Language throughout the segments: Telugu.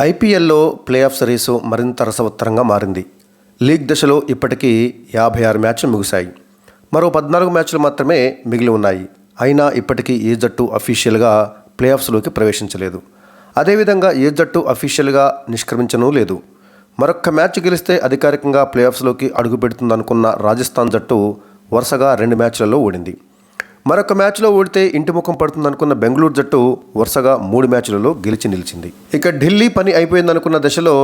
ఐపీఎల్లో ప్లే ఆఫ్ సిరీసు మరింత రసవత్తరంగా మారింది. లీగ్ దశలో ఇప్పటికీ 56 మ్యాచ్లు ముగిశాయి. మరో 14 మ్యాచ్లు మాత్రమే మిగిలి ఉన్నాయి. అయినా ఇప్పటికీ ఏ జట్టు అఫీషియల్గా ప్లే ఆఫ్స్లోకి ప్రవేశించలేదు. అదేవిధంగా ఏ జట్టు అఫీషియల్గా నిష్క్రమించనూ లేదు. మరొక్క మ్యాచ్ గెలిస్తే అధికారికంగా ప్లే ఆఫ్స్లోకి అడుగుపెడుతుందనుకున్న రాజస్థాన్ జట్టు వరుసగా 2 మ్యాచ్లలో ఓడింది. మరొక మ్యాచ్లో ఓడితే ఇంటి ముఖం పడుతుందనుకున్న బెంగళూరు జట్టు వరుసగా 3 మ్యాచ్లలో గెలిచి నిలిచింది. ఇక ఢిల్లీ పని అయిపోయిందనుకున్న దశలో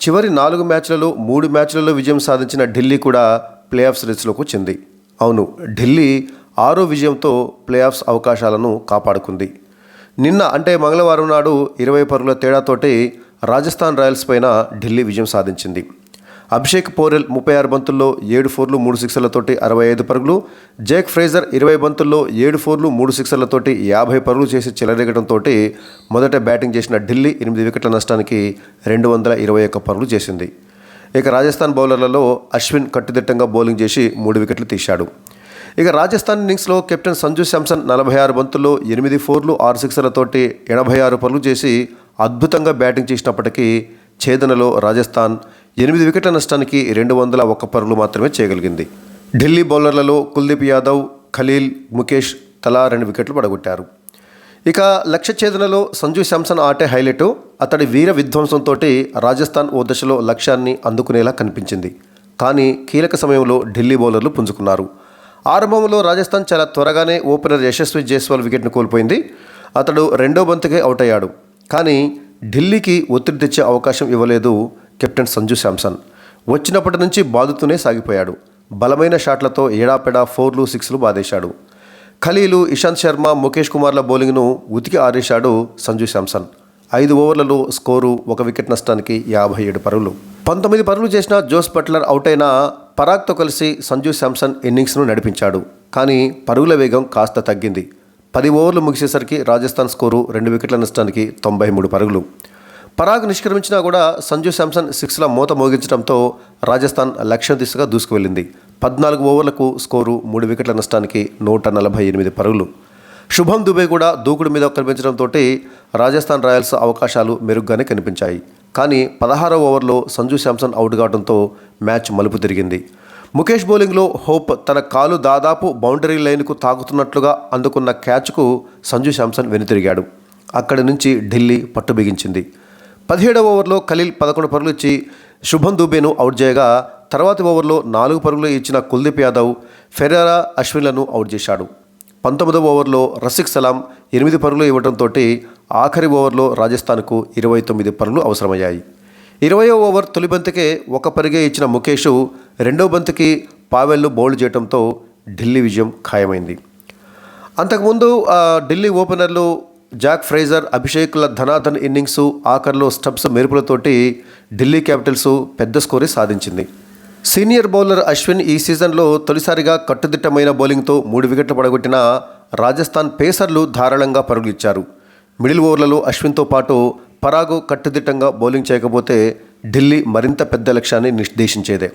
చివరి 4 మ్యాచ్లలో 3 మ్యాచ్లలో విజయం సాధించిన ఢిల్లీ కూడా ప్లే ఆఫ్ సిరీస్లోకి వచ్చింది. అవును, ఢిల్లీ 6వ విజయంతో ప్లే ఆఫ్స్ అవకాశాలను కాపాడుకుంది. నిన్న అంటే మంగళవారం నాడు 20 పరుగుల తేడాతోటి రాజస్థాన్ రాయల్స్ పైన ఢిల్లీ విజయం సాధించింది. అభిషేక్ పోరెల్ 36 బంతుల్లో 7 ఫోర్లు 3 సిక్సర్లతోటి 65 పరుగులు, జేక్ ఫ్రేజర్ 20 బంతుల్లో 7 ఫోర్లు 3 సిక్సర్లతోటి 50 పరుగులు చేసి చెలరేగడంతో మొదట బ్యాటింగ్ చేసిన ఢిల్లీ 8 వికెట్ల నష్టానికి 221 పరుగులు చేసింది. ఇక రాజస్థాన్ బౌలర్లలో అశ్విన్ కట్టుదిట్టంగా బౌలింగ్ చేసి 3 వికెట్లు తీశాడు. ఇక రాజస్థాన్ ఇన్నింగ్స్లో కెప్టెన్ సంజు శాంసన్ 46 బంతుల్లో 8 ఫోర్లు 6 సిక్సర్లతోటి 86 పరుగులు చేసి అద్భుతంగా బ్యాటింగ్ చేసినప్పటికీ ఛేదనలో రాజస్థాన్ 8 వికెట్ల నష్టానికి 201 పరుగులు మాత్రమే చేయగలిగింది. ఢిల్లీ బౌలర్లలో కుల్దీప్ యాదవ్, ఖలీల్, ముఖేష్ తలా 2 వికెట్లు పడగొట్టారు. ఇక లక్ష్య ఛేదనలో సంజు శాంసన్ ఆటే హైలైట్. అతడి వీర విధ్వంసంతో రాజస్థాన్ ఓ దశలో లక్ష్యాన్ని అందుకునేలా కనిపించింది. కానీ కీలక సమయంలో ఢిల్లీ బౌలర్లు పుంజుకున్నారు. ఆరంభంలో రాజస్థాన్ చాలా త్వరగానే ఓపెనర్ యశస్వి జైస్వాల్ వికెట్ను కోల్పోయింది. అతడు 2వ బంతికే అవుట్ అయ్యాడు. కానీ ఢిల్లీకి ఒత్తిడి తెచ్చే అవకాశం ఇవ్వలేదు కెప్టెన్ సంజు శాంసన్. వచ్చినప్పటి నుంచి బాదుతూనే సాగిపోయాడు. బలమైన షాట్లతో ఏడాపెడా 4లు 6లు బాదేశాడు. ఖలీలు, ఇషాంత్ శర్మ, ముఖేష్ కుమార్ల బౌలింగ్ను ఉతికి ఆరేశాడు సంజు శాంసన్. 5 ఓవర్లలో స్కోరు 1 వికెట్ నష్టానికి 57 పరుగులు. 19 పరుగులు చేసిన జోస్ బట్లర్ అవుట్ అయిన పరాగ్తో కలిసి సంజు శాంసన్ ఇన్నింగ్స్ను నడిపించాడు. కానీ పరుగుల వేగం కాస్త తగ్గింది. 10 ఓవర్లు ముగిసేసరికి రాజస్థాన్ స్కోరు 2 వికెట్ల నష్టానికి 93 పరుగులు. పరాగ్ నిష్క్రమించినా కూడా సంజు శాంసన్ 6ల మోత మోగించడంతో రాజస్థాన్ లక్ష్యం దిశగా దూసుకువెళ్ళింది. 14 ఓవర్లకు స్కోరు 3 వికెట్ల నష్టానికి 148 పరుగులు. శుభం దుబే కూడా దూకుడు మీద కనిపించడంతో రాజస్థాన్ రాయల్స్ అవకాశాలు మెరుగ్గానే కనిపించాయి. కానీ 16వ ఓవర్లో సంజు శాంసన్ అవుట్ కావడంతో మ్యాచ్ మలుపు తిరిగింది. ముఖేష్ బౌలింగ్లో హోప్ తన కాలు దాదాపు బౌండరీ లైన్కు తాకుతున్నట్లుగా అందుకున్న క్యాచ్కు సంజు శాంసన్ వెనుతిరిగాడు. అక్కడి నుంచి ఢిల్లీ పట్టు బిగించింది. 17వ ఓవర్లో ఖలీల్ 11 పరుగులు ఇచ్చి శుభం దుబేను అవుట్ చేయగా తర్వాతి ఓవర్లో 4 పరుగులు ఇచ్చిన కుల్దీప్ యాదవ్, ఫెరారా, అశ్విన్లను అవుట్ చేశాడు. 19వ ఓవర్లో రసిక్ సలాం 8 పరుగులు ఇవ్వడంతో ఆఖరి ఓవర్లో రాజస్థాన్కు 29 పరుగులు అవసరమయ్యాయి. 20వ ఓవర్ తొలి బంతికే 1 పరుగే ఇచ్చిన ముఖేష్ 2వ బంతికి పావెల్ను బౌల్డ్ చేయడంతో ఢిల్లీ విజయం ఖాయమైంది. అంతకుముందు ఢిల్లీ ఓపెనర్లు జాక్ ఫ్రేజర్, అభిషేక్ల ధనాధన్ ఇన్నింగ్స్ ఆఖరిలో స్టబ్స్ మెరుపులతోటి ఢిల్లీ క్యాపిటల్స్ పెద్ద స్కోరే సాధించింది. సీనియర్ బౌలర్ అశ్విన్ ఈ సీజన్లో తొలిసారిగా కట్టుదిట్టమైన బౌలింగ్తో 3 వికెట్లు పడగొట్టిన రాజస్థాన్ పేసర్లు ధారాళంగా పరుగులు ఇచ్చారు. మిడిల్ ఓవర్లలో అశ్విన్తో పాటు పరాగు కట్టుదిట్టంగా బౌలింగ్ చేయకపోతే ఢిల్లీ మరింత పెద్ద లక్ష్యాన్ని నిర్దేశించేదే.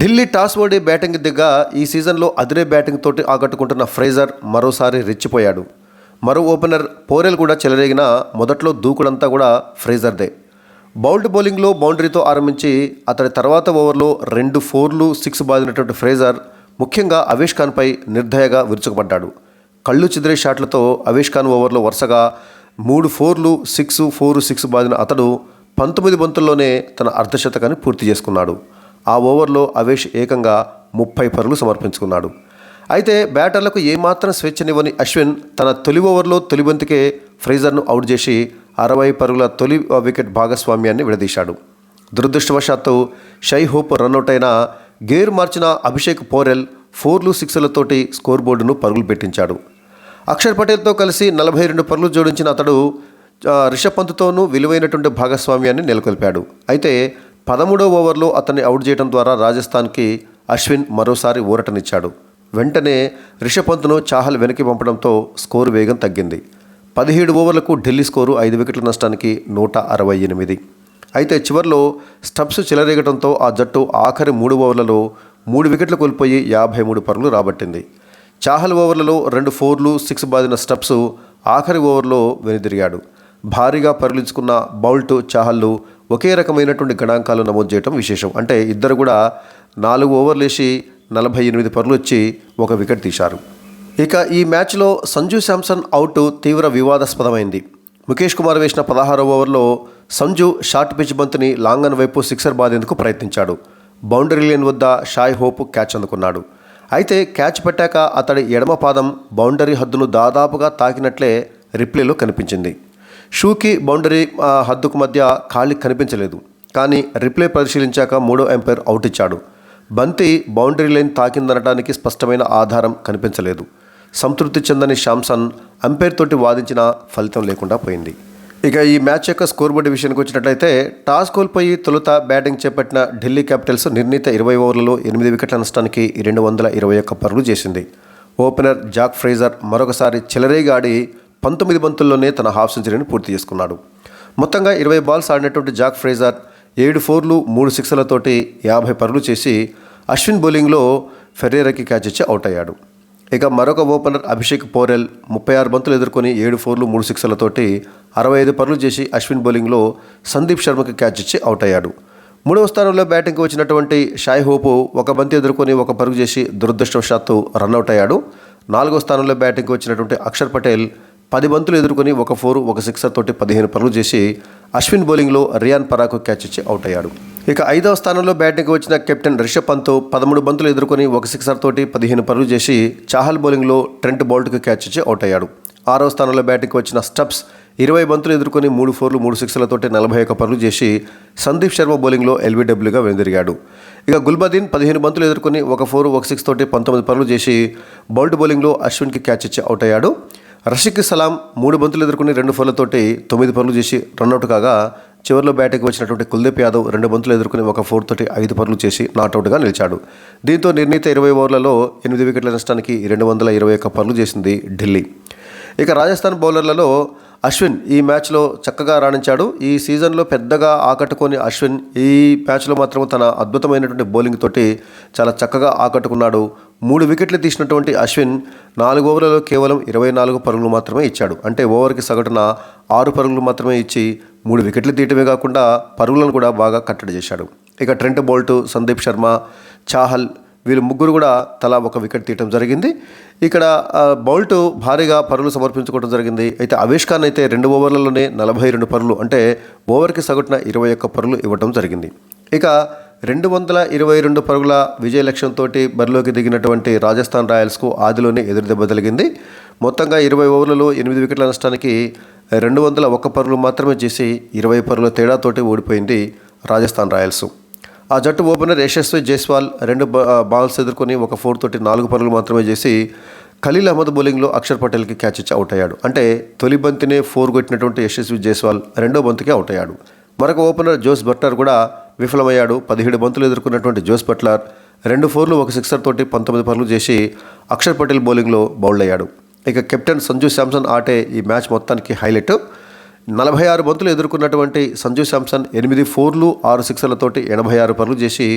ఢిల్లీ టాస్ ఓడి బ్యాటింగ్ దిగ్గా ఈ సీజన్లో అదిరే బ్యాటింగ్ తోటి ఆకట్టుకుంటున్న ఫ్రేజర్ మరోసారి రెచ్చిపోయాడు. మరో ఓపెనర్ పోరెల్ కూడా చెలరేగిన మొదట్లో దూకుడంతా కూడా ఫ్రేజర్దే. బౌల్డ్ బౌలింగ్లో బౌండరీతో ఆరంభించి అతడి తర్వాత ఓవర్లో 2 ఫోర్లు 6 బాదినటువంటి ఫ్రేజర్ ముఖ్యంగా అవేష్ ఖాన్పై నిర్దయగా విరుచుకుపడ్డాడు. కళ్ళు చెదిరే షాట్లతో అవేష్ ఖాన్ ఓవర్లో వరుసగా 3 ఫోర్లు 6, 4, 6 బాదిన అతడు 19 బంతుల్లోనే తన అర్ధశతకాన్ని పూర్తి చేసుకున్నాడు. ఆ ఓవర్లో అవేష్ ఏకంగా 30 పరుగులు సమర్పించుకున్నాడు. అయితే బ్యాటర్లకు ఏమాత్రం స్వేచ్ఛనివ్వని అశ్విన్ తన తొలి ఓవర్లో తొలి బంతికే ఫ్రేజర్ను అవుట్ చేసి 60 పరుగుల తొలి వికెట్ భాగస్వామ్యాన్ని విడదీశాడు. దురదృష్టవశాత్తు షై హోప్ రన్అట్ అయిన గేర్ మార్చిన అభిషేక్ పోరెల్ 4లు 6లతోటి స్కోర్ బోర్డును పరుగులు పెట్టించాడు. అక్షర్ పటేల్తో కలిసి 42 పరుగులు జోడించిన అతడు రిషబ్ పంత్తోనూ విలువైనటువంటి భాగస్వామ్యాన్ని నెలకొల్పాడు. అయితే 13వ ఓవర్లో అతన్ని అవుట్ చేయడం ద్వారా రాజస్థాన్కి అశ్విన్ మరోసారి ఊరటనిచ్చాడు. వెంటనే రిషబ్ పంత్ను చాహల్ వెనక్కి పంపడంతో స్కోరు వేగం తగ్గింది. 17 ఓవర్లకు ఢిల్లీ స్కోరు 5 వికెట్ల నష్టానికి 168. అయితే చివర్లో స్టబ్స్ చెలరేగడంతో ఆ జట్టు ఆఖరి 3 ఓవర్లలో 3 వికెట్లు కోల్పోయి 53 పరుగులు రాబట్టింది. చాహల్ ఓవర్లలో 2 ఫోర్లు 6 బాదిన స్టబ్స్ ఆఖరి ఓవర్లో వెనుదిరిగాడు. భారీగా పరిలించుకున్న బౌల్ట్, చాహల్లు ఒకే రకమైనటువంటి గణాంకాలు నమోదు చేయడం విశేషం. అంటే ఇద్దరు కూడా 4 ఓవర్లు వేసి 48 పరుగులు వచ్చి ఒక వికెట్ తీశారు. ఇక ఈ మ్యాచ్లో సంజు శాంసన్ అవుట్ తీవ్ర వివాదాస్పదమైంది. ముఖేష్ కుమార్ వేసిన 16వ ఓవర్లో సంజు షార్ట్ పిచ్ బంతిని లాంగన్ వైపు సిక్సర్ బాదేందుకు ప్రయత్నించాడు. బౌండరీ లైన్ వద్ద షాయ్ హోప్ క్యాచ్ అందుకున్నాడు. అయితే క్యాచ్ పెట్టాక అతడి ఎడమ పాదం బౌండరీ హద్దును దాదాపుగా తాకినట్లే రిప్లేలో కనిపించింది. షూకి బౌండరీ హద్దుకు మధ్య ఖాళీ కనిపించలేదు. కానీ రిప్లే పరిశీలించాక 3వ ఎంపైర్ అవుట్ ఇచ్చాడు. బంతి బౌండరీ లైన్ తాకిందనడానికి స్పష్టమైన ఆధారం కనిపించలేదు. సంతృప్తి చెందని శాంసన్ అంపైర్ తోటి వాదించిన ఫలితం లేకుండా పోయింది. ఇక ఈ మ్యాచ్ యొక్క స్కోర్ బోర్డు విషయానికి వచ్చినట్లయితే టాస్ కోల్పోయి తొలుత బ్యాటింగ్ చేపట్టిన ఢిల్లీ క్యాపిటల్స్ నిర్ణీత 20 ఓవర్లలో 8 వికెట్ల నష్టానికి 221 పరుగులు చేసింది. ఓపెనర్ జాక్ ఫ్రేజర్ మరొకసారి చెలరేగా ఆడి 19 బంతుల్లోనే తన హాఫ్ సెంచరీని పూర్తి చేసుకున్నాడు. మొత్తంగా 20 బాల్స్ ఆడినటువంటి జాక్ ఫ్రేజర్ 7 ఫోర్లు 3 సిక్స్లతోటి 50 పరుగులు చేసి అశ్విన్ బౌలింగ్లో ఫెర్రేరాకి క్యాచ్ ఇచ్చి అవుట్ అయ్యాడు. ఇక మరొక ఓపెనర్ అభిషేక్ పోరెల్ 36 బంతులు ఎదుర్కొని 7 ఫోర్లు 3 సిక్స్లతోటి 65 పరుగులు చేసి అశ్విన్ బౌలింగ్లో సందీప్ శర్మకి క్యాచ్ ఇచ్చి అవుట్ అయ్యాడు. 3వ స్థానంలో బ్యాటింగ్కి వచ్చినటువంటి షాయ్ హోప్ ఒక బంతి ఎదుర్కొని 1 పరుగు చేసి దురదృష్టవశాత్తు రన్అట్ అయ్యాడు. 4వ స్థానంలో బ్యాటింగ్కి వచ్చినటువంటి అక్షర్ పటేల్ 10 బంతులు ఎదుర్కొని 1 ఫోర్ 1 సిక్సర్ తోటి 15 పరుగులు చేసి అశ్విన్ బౌలింగ్లో రియాన్ పరాగ్కు క్యాచ్ ఇచ్చి అవుట్ అయ్యాడు. ఇక 5వ స్థానంలో బ్యాటింగ్కి వచ్చిన కెప్టెన్ రిషబ్ పంత్ 13 బంతులు ఎదుర్కొని 1 సిక్సర్ తోటి 15 పరుగులు చేసి చాహల్ బౌలింగ్లో ట్రెంట్ బౌల్ట్కు క్యాచ్ ఇచ్చి అవుట్ అయ్యాడు. 6వ స్థానంలో బ్యాటింగ్కి వచ్చిన స్టబ్స్ 20 బంతులు ఎదుర్కొని 3 ఫోర్లు 3 సిక్స్లతోటి 41 పరుగులు చేసి సందీప్ శర్మ బౌలింగ్లో ఎల్బీడబ్ల్యూగా వెనుదిరిగాడు. ఇక గుల్బదీన్ 15 బంతులు ఎదుర్కొని 1 ఫోర్ 1 సిక్స్ తోటి 19 పరుగులు చేసి బౌల్ట్ బౌలింగ్లో అశ్విన్కి క్యాచ్ ఇచ్చి అవుట్ అయ్యాడు. రషీద్ సలాం 3 బంతులు ఎదుర్కొని 2 ఫోర్లతోటి 9 పరుగులు చేసి రన్అట్ కాగా చివరిలో బ్యాటింగ్కి వచ్చినటువంటి కుల్దీప్ యాదవ్ 2 బంతులు ఎదుర్కొని 1 ఫోర్ తోటి 5 పరుగులు చేసి నాట్అవుట్గా నిలిచాడు. దీంతో నిర్ణీత 20 ఓవర్లలో 8 వికెట్ల నష్టానికి 221 పరుగులు చేసింది ఢిల్లీ. ఇక రాజస్థాన్ బౌలర్లలో అశ్విన్ ఈ మ్యాచ్లో చక్కగా రాణించాడు. ఈ సీజన్లో పెద్దగా ఆకట్టుకొని అశ్విన్ ఈ మ్యాచ్లో మాత్రం తన అద్భుతమైనటువంటి బౌలింగ్ తోటి చాలా చక్కగా ఆకట్టుకున్నాడు. 3 వికెట్లు తీసినటువంటి అశ్విన్ 4 ఓవర్లలో కేవలం 24 పరుగులు మాత్రమే ఇచ్చాడు. అంటే ఓవర్కి సగటున 6 పరుగులు మాత్రమే ఇచ్చి 3 వికెట్లు తీయటమే కాకుండా పరుగులను కూడా బాగా కట్టడి చేశాడు. ఇక ట్రెంట్ బౌల్ట్, సందీప్ శర్మ, చాహల్ వీళ్ళు ముగ్గురు కూడా తలా 1 వికెట్ తీయటం జరిగింది. ఇక్కడ బౌల్ట్ భారీగా పరుగులు సమర్పించుకోవడం జరిగింది. అయితే అవేష్ ఖాన్ అయితే 2 ఓవర్లలోనే 42 పరుగులు అంటే ఓవర్కి సగటున 21 పరుగులు ఇవ్వడం జరిగింది. ఇక 222 పరుగుల విజయ లక్ష్యంతో బరిలోకి దిగినటువంటి రాజస్థాన్ రాయల్స్కు ఆదిలోనే ఎదురుదెబ్బ తగిలింది. మొత్తంగా 20 ఓవర్లలో 8 వికెట్ల నష్టానికి 201 పరుగులు మాత్రమే చేసి 20 పరుగుల తేడాతోటి ఓడిపోయింది రాజస్థాన్ రాయల్స్. ఆ జట్టు ఓపెనర్ యశస్వి జైస్వాల్ 2 బాల్స్ ఎదుర్కొని 1 ఫోర్ తోటి 4 పరుగులు మాత్రమే చేసి ఖలీల్ అహ్మద్ బౌలింగ్లో అక్షర్ పటేల్కి క్యాచ్ ఇచ్చి అవుట్ అయ్యాడు. అంటే తొలి బంతినే 4 కొట్టినటువంటి యశస్వి జైస్వాల్ 2వ బంతికి అవుట్ అయ్యాడు. మరొక ఓపెనర్ జోస్ బట్లర్ కూడా విఫలమయ్యాడు. 17 బంతులు ఎదుర్కొన్నటువంటి జోస్ బట్లర్ 2 ఫోర్లు 1 సిక్సర్ తోటి 19 పరుగులు చేసి అక్షర్ పటేల్ బౌలింగ్లో బౌల్డ్ అయ్యాడు. ఇక కెప్టెన్ సంజు శాంసన్ ఆటే ఈ మ్యాచ్ మొత్తానికి హైలైట్. 46 బంతులు ఎదుర్కొన్నటువంటి సంజు శాంసన్ 8 ఫోర్లు 6 సిక్సర్లతోటి 86 పరుగులు చేసి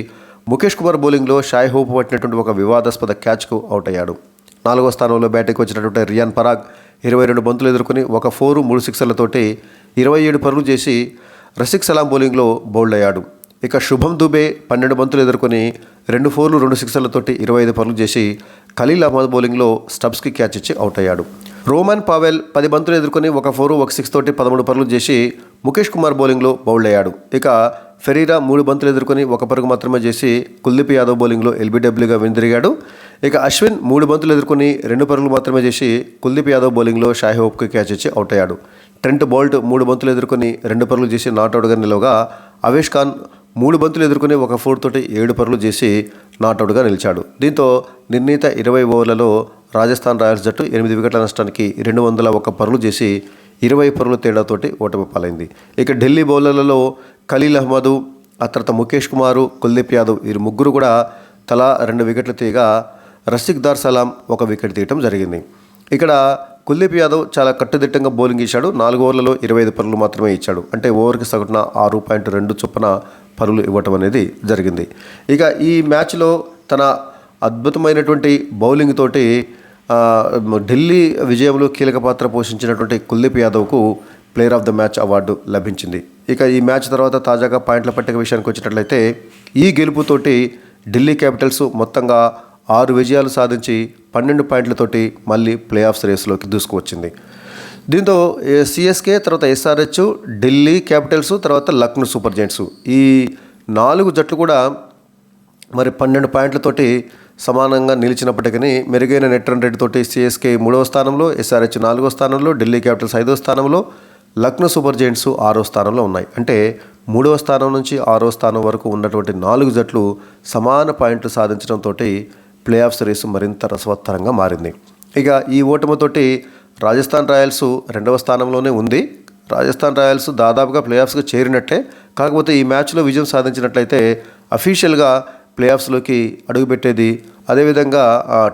ముఖేష్ కుమార్ బౌలింగ్లో షాయ్ హోప్ పట్టినటువంటి ఒక వివాదాస్పద క్యాచ్కు అవుట్ అయ్యాడు. 4వ స్థానంలో బ్యాటింగ్కి వచ్చినటువంటి రియాన్ పరాగ్ 22 బంతులు ఎదుర్కొని 1 ఫోరు 3 సిక్సర్లతోటి 27 పరుగులు చేసి రషీద్ సలాం బౌలింగ్లో బౌల్డ్ అయ్యాడు. ఇక శుభం దుబే 12 బంతులు ఎదుర్కొని 2 ఫోర్లు 2 సిక్సర్లతోటి 25 పరుగులు చేసి ఖలీల్ అహ్మద్ బౌలింగ్లో స్టబ్స్కి క్యాచ్ ఇచ్చి అవుట్ అయ్యాడు. రోమన్ పావెల్ 10 బంతులు ఎదుర్కొని 1 ఫోరు 1 సిక్స్ తోటి 13 పరుగులు చేసి ముఖేష్ కుమార్ బౌలింగ్లో బౌల్డ్ అయ్యాడు. ఇక ఫెరీరా 3 బంతులు ఎదుర్కొని 1 పరుగు మాత్రమే చేసి కుల్దీప్ యాదవ్ బౌలింగ్లో ఎల్బీడబ్ల్యూగా వెనుదిరిగాడు. ఇక అశ్విన్ 3 బంతులు ఎదుర్కొని 2 పరుగులు మాత్రమే చేసి కుల్దీప్ యాదవ్ బౌలింగ్లో షాయ్ హోప్కి క్యాచ్ ఇచ్చి అవుట్ అయ్యాడు. ట్రెంట్ బౌల్ట్ 3 బంతులు ఎదుర్కొని 2 పరుగులు చేసి నాట్అవుట్గా నిలవగా అవేష్ ఖాన్ 3 బంతులు ఎదుర్కొని 1 ఫోర్ తోటి 7 పరుగులు చేసి నాట్అవుట్గా నిలిచాడు. దీంతో నిర్ణీత 20 ఓవర్లలో రాజస్థాన్ రాయల్స్ జట్టు 8 వికెట్ల నష్టానికి 201 పరుగులు చేసి 20 పరుగుల తేడాతోటి ఓటమి పాలైంది. ఇక ఢిల్లీ బౌలర్లలో ఖలీల్ అహ్మద్, ఆ తర్వాత ముఖేష్ కుమార్, కుల్దీప్ యాదవ్ వీరు ముగ్గురు కూడా తలా 2 వికెట్లు తీయగా రషీద్ సలాం 1 వికెట్ తీయటం జరిగింది. ఇక్కడ కుల్దీప్ యాదవ్ చాలా కట్టుదిట్టంగా బౌలింగ్ ఇచ్చాడు. 4 ఓవర్లలో 25 పరుగులు మాత్రమే ఇచ్చాడు. అంటే ఓవర్కి సగటున 6.2 చొప్పున పరుగులు ఇవ్వటం అనేది జరిగింది. ఇక ఈ మ్యాచ్లో తన అద్భుతమైనటువంటి బౌలింగ్ తోటి ఢిల్లీ విజయంలో కీలక పాత్ర పోషించినటువంటి కుల్దీప్ యాదవ్కు player of the match award లభించింది. ఇక ఈ మ్యాచ్ తర్వాత తాజాగా పాయింట్ల పట్టిక విషయానికి వచ్చినట్లయితే ఈ గెలుపుతోటి ఢిల్లీ క్యాపిటల్స్ మొత్తంగా 6 విజయాలు సాధించి 12 పాయింట్లతోటి మళ్ళీ ప్లే ఆఫ్స్ రేసులోకి దూసుకువచ్చింది. దీంతో సిఎస్కే, తర్వాత ఎస్ఆర్హెచ్, ఢిల్లీ క్యాపిటల్స్, తర్వాత లక్నో సూపర్ జైంట్స్ ఈ 4 జట్లు కూడా మరి 12 పాయింట్లతోటి సమానంగా నిలిచినప్పటికీ మెరుగైన నెట్ రన్ రేట్ తోటి సిఎస్కే 3వ స్థానంలో, ఎస్ఆర్హెచ్ 4వ స్థానంలో, ఢిల్లీ క్యాపిటల్స్ 5వ స్థానంలో, లక్నో సూపర్ జైంట్స్ 6వ స్థానంలో ఉన్నాయి. అంటే 3వ స్థానం నుంచి 6వ స్థానం వరకు ఉన్నటువంటి 4 జట్లు సమాన పాయింట్లు సాధించడంతో ప్లే ఆఫ్స్ రేసు మరింత రసవత్తరంగా మారింది. ఇక ఈ ఓటమితోటి రాజస్థాన్ రాయల్స్ 2వ స్థానంలోనే ఉంది. రాజస్థాన్ రాయల్స్ దాదాపుగా ప్లే ఆఫ్స్కి చేరినట్టే. కాకపోతే ఈ మ్యాచ్లో విజయం సాధించినట్లయితే అఫీషియల్గా ప్లే ఆఫ్స్లోకి అడుగుపెట్టేది, అదేవిధంగా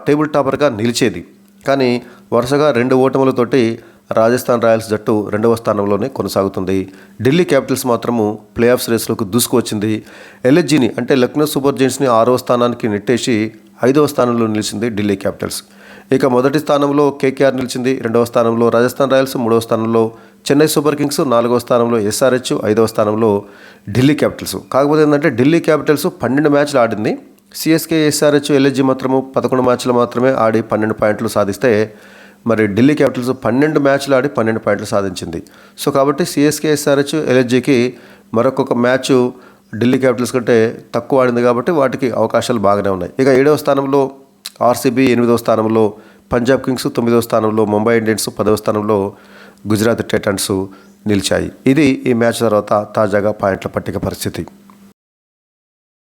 టేబుల్ టాపర్గా నిలిచేది. కానీ వరుసగా 2 ఓటములతోటి రాజస్థాన్ రాయల్స్ జట్టు 2వ స్థానంలోనే కొనసాగుతుంది. ఢిల్లీ క్యాపిటల్స్ మాత్రము ప్లే ఆఫ్స్ రేసులోకి దూసుకువచ్చింది. ఎల్హెచ్జిని అంటే లక్నో సూపర్ జైంట్స్ని 6వ స్థానానికి నెట్టేసి 5వ స్థానంలో నిలిచింది ఢిల్లీ క్యాపిటల్స్. ఇక మొదటి స్థానంలో కేకేఆర్ నిలిచింది, 2వ స్థానంలో రాజస్థాన్ రాయల్స్, 3వ స్థానంలో చెన్నై సూపర్ కింగ్స్, 4వ స్థానంలో ఎస్ఆర్హెచ్, 5వ స్థానంలో ఢిల్లీ క్యాపిటల్స్. కాకపోతే ఏంటంటే ఢిల్లీ క్యాపిటల్స్ 12 మ్యాచ్లు ఆడింది. సిఎస్కే, ఎస్ఆర్హెచ్, ఎల్హెచ్జి మాత్రము 11 మ్యాచ్లు మాత్రమే ఆడి 12 పాయింట్లు సాధిస్తే మరి ఢిల్లీ క్యాపిటల్స్ 12 మ్యాచ్లు ఆడి 12 పాయింట్లు సాధించింది. సో కాబట్టి సిఎస్కే, ఎస్ఆర్హెచ్, ఎల్హెచ్జికి మరొక మ్యాచ్ ఢిల్లీ క్యాపిటల్స్ కంటే తక్కువ ఆడింది కాబట్టి వాటికి అవకాశాలు బాగానే ఉన్నాయి. ఇక 7వ స్థానంలో ఆర్సీబీ, 8వ స్థానంలో పంజాబ్ కింగ్స్, 9వ స్థానంలో ముంబై ఇండియన్స్, 10వ స్థానంలో గుజరాత్ టైటన్స్ నిలిచాయి. ఇది ఈ మ్యాచ్ తర్వాత తాజాగా పాయింట్ల పట్టిక పరిస్థితి.